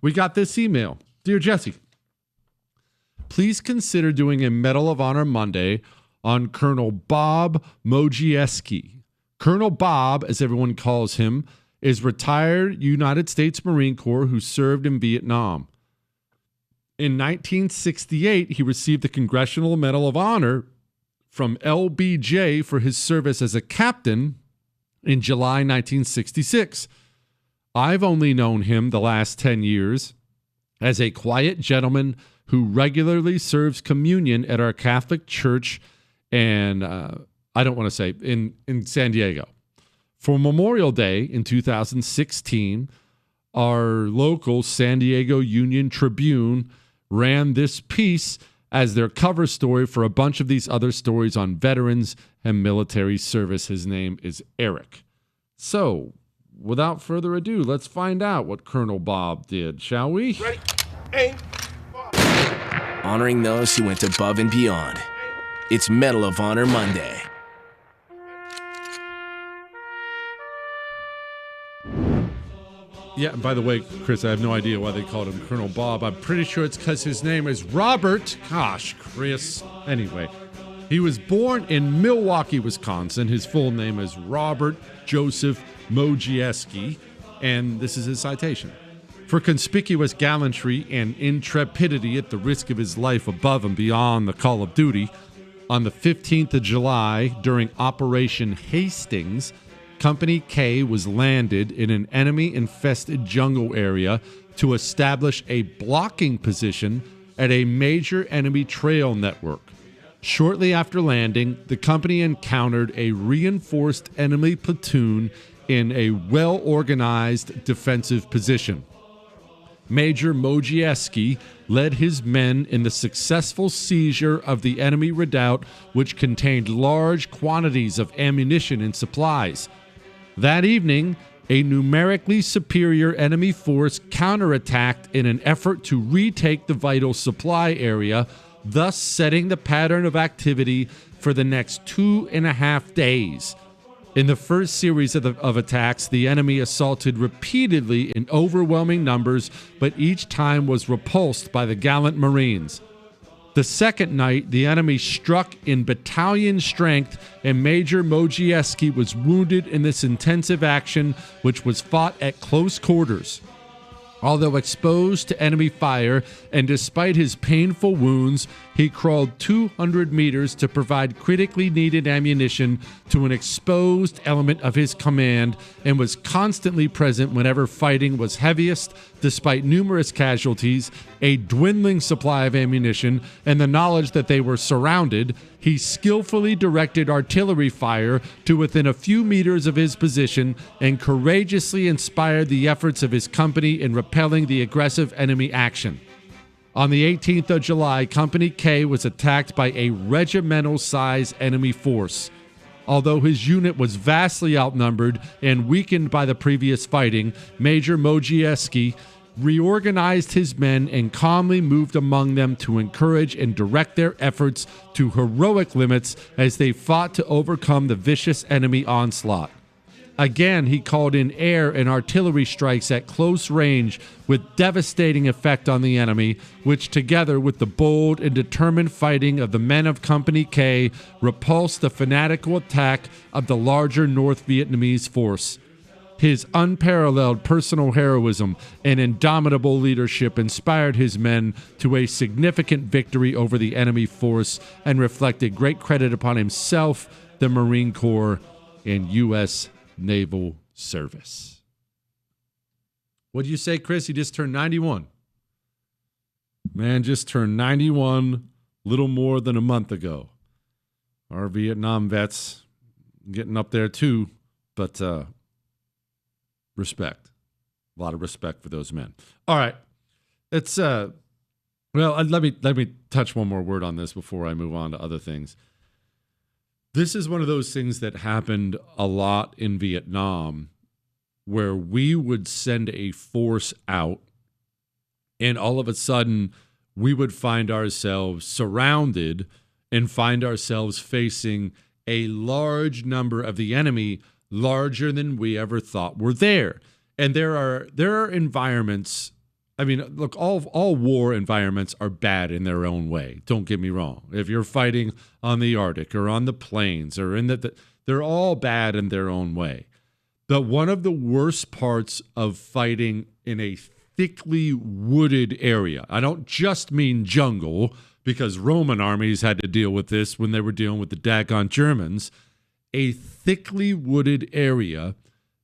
we got this email. Dear Jesse, please consider doing a Medal of Honor Monday on Colonel Bob Modrzejewski. Colonel Bob, as everyone calls him, is retired United States Marine Corps who served in Vietnam. In 1968, he received the Congressional Medal of Honor from LBJ for his service as a captain in July 1966. I've only known him the last 10 years as a quiet gentleman who regularly serves communion at our Catholic church and in San Diego. For Memorial Day in 2016, our local San Diego Union Tribune ran this piece as their cover story for a bunch of these other stories on veterans and military service. His name is Eric. So, without further ado, let's find out what Colonel Bob did, shall we? Ready, aim, fire. Honoring those who went above and beyond. It's Medal of Honor Monday. Yeah, by the way, Chris, I have no idea why they called him Colonel Bob. I'm pretty sure it's because his name is Robert. Gosh, Chris. Anyway, he was born in Milwaukee, Wisconsin. His full name is Robert Joseph Modrzejewski, and this is his citation. For conspicuous gallantry and intrepidity at the risk of his life above and beyond the call of duty, on the 15th of July, during Operation Hastings, Company K was landed in an enemy-infested jungle area to establish a blocking position at a major enemy trail network. Shortly after landing, the company encountered a reinforced enemy platoon in a well-organized defensive position. Major Modrzejewski led his men in the successful seizure of the enemy redoubt, which contained large quantities of ammunition and supplies. That evening, a numerically superior enemy force counterattacked in an effort to retake the vital supply area, thus setting the pattern of activity for the next 2.5 days. In the first series of attacks, the enemy assaulted repeatedly in overwhelming numbers, but each time was repulsed by the gallant Marines. The second night, the enemy struck in battalion strength, and Major Modrzejewski was wounded in this intensive action, which was fought at close quarters. Although exposed to enemy fire, and despite his painful wounds, he crawled 200 meters to provide critically needed ammunition to an exposed element of his command, and was constantly present whenever fighting was heaviest, despite numerous casualties, a dwindling supply of ammunition, and the knowledge that they were surrounded. He skillfully directed artillery fire to within a few meters of his position and courageously inspired the efforts of his company in repelling the aggressive enemy action. On the 18th of July, Company K was attacked by a regimental-sized enemy force. Although his unit was vastly outnumbered and weakened by the previous fighting, Major Modrzejewski reorganized his men and calmly moved among them to encourage and direct their efforts to heroic limits as they fought to overcome the vicious enemy onslaught. Again, he called in air and artillery strikes at close range with devastating effect on the enemy, which together with the bold and determined fighting of the men of Company K repulsed the fanatical attack of the larger North Vietnamese force. His unparalleled personal heroism and indomitable leadership inspired his men to a significant victory over the enemy force and reflected great credit upon himself, the Marine Corps, and U.S. Naval Service. What do you say, Chris? He just turned 91. Man just turned 91 little more than a month ago. Our Vietnam vets getting up there too, but respect. A lot of respect for those men. All right. It's let me touch one more word on this before I move on to other things. This is one of those things that happened a lot in Vietnam where we would send a force out and all of a sudden we would find ourselves surrounded and find ourselves facing a large number of the enemy, larger than we ever thought were there. And there are environments I mean, look, all war environments are bad in their own way. Don't get me wrong. If you're fighting on the Arctic or on the plains or in they're all bad in their own way. But one of the worst parts of fighting in a thickly wooded area, I don't just mean jungle, because Roman armies had to deal with this when they were dealing with the daggone Germans. A thickly wooded area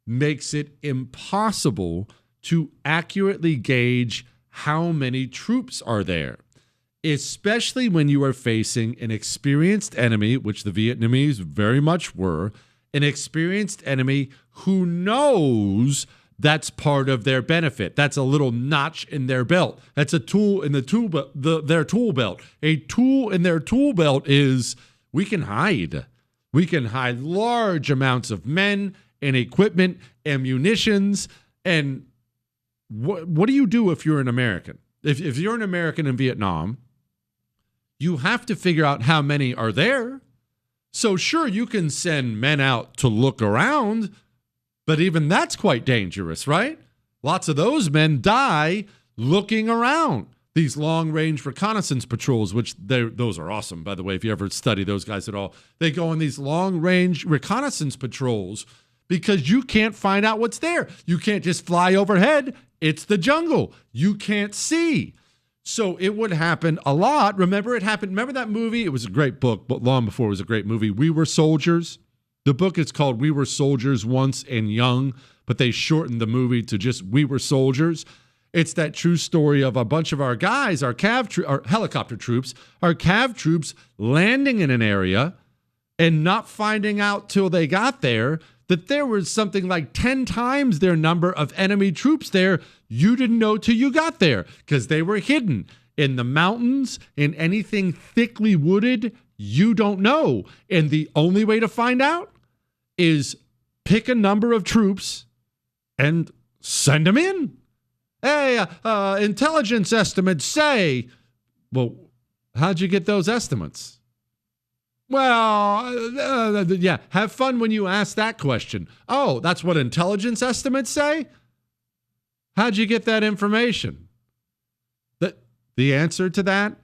makes it impossible to accurately gauge how many troops are there, especially when you are facing an experienced enemy, which the Vietnamese very much were, an experienced enemy who knows that's part of their benefit. That's a little notch in their belt. That's a tool in their tool belt. A tool in their tool belt is we can hide. We can hide large amounts of men and equipment and munitions. And what do you do if you're an American? If you're an American in Vietnam, you have to figure out how many are there. So sure, you can send men out to look around, but even that's quite dangerous, right? Lots of those men die looking around. These long-range reconnaissance patrols, which those are awesome, by the way, if you ever study those guys at all. They go on these long-range reconnaissance patrols because you can't find out what's there. You can't just fly overhead. It's the jungle. You can't see. So it would happen a lot. Remember that movie? It was a great book, but long before it was a great movie. We Were Soldiers. The book is called We Were Soldiers Once and Young, but they shortened the movie to just We Were Soldiers. It's that true story of a bunch of our guys, our helicopter troops, our cav troops landing in an area and not finding out till they got there that there was something like 10 times their number of enemy troops there. You didn't know till you got there because they were hidden in the mountains, in anything thickly wooded. You don't know. And the only way to find out is pick a number of troops and send them in. Hey, intelligence estimates say, well, how'd you get those estimates? Well, yeah, have fun when you ask that question. Oh, that's what intelligence estimates say? How'd you get that information? The answer to that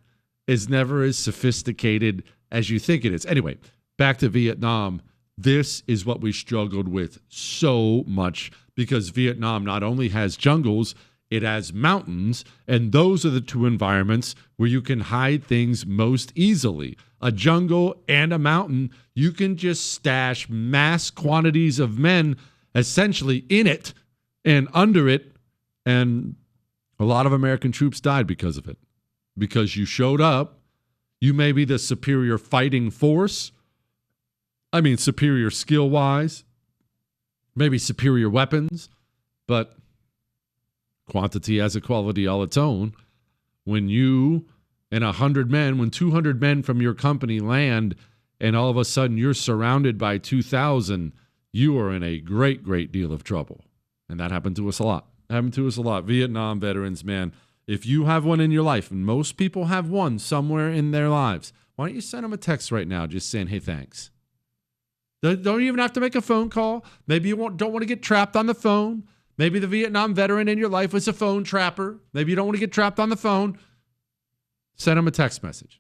is never as sophisticated as you think it is. Anyway, back to Vietnam. This is what we struggled with so much because Vietnam not only has jungles, it has mountains, and those are the two environments where you can hide things most easily. A jungle and a mountain, you can just stash mass quantities of men essentially in it and under it, and a lot of American troops died because of it. Because you showed up, you may be the superior fighting force, superior skill-wise, maybe superior weapons, but quantity has a quality all its own. When you and 100 men, when 200 men from your company land and all of a sudden you're surrounded by 2,000, you are in a great, great deal of trouble. And that happened to us a lot. Vietnam veterans, man, if you have one in your life, and most people have one somewhere in their lives, why don't you send them a text right now just saying, hey, thanks. Don't even have to make a phone call. Maybe you don't want to get trapped on the phone. Maybe the Vietnam veteran in your life was a phone trapper. Maybe you don't want to get trapped on the phone. Send them a text message.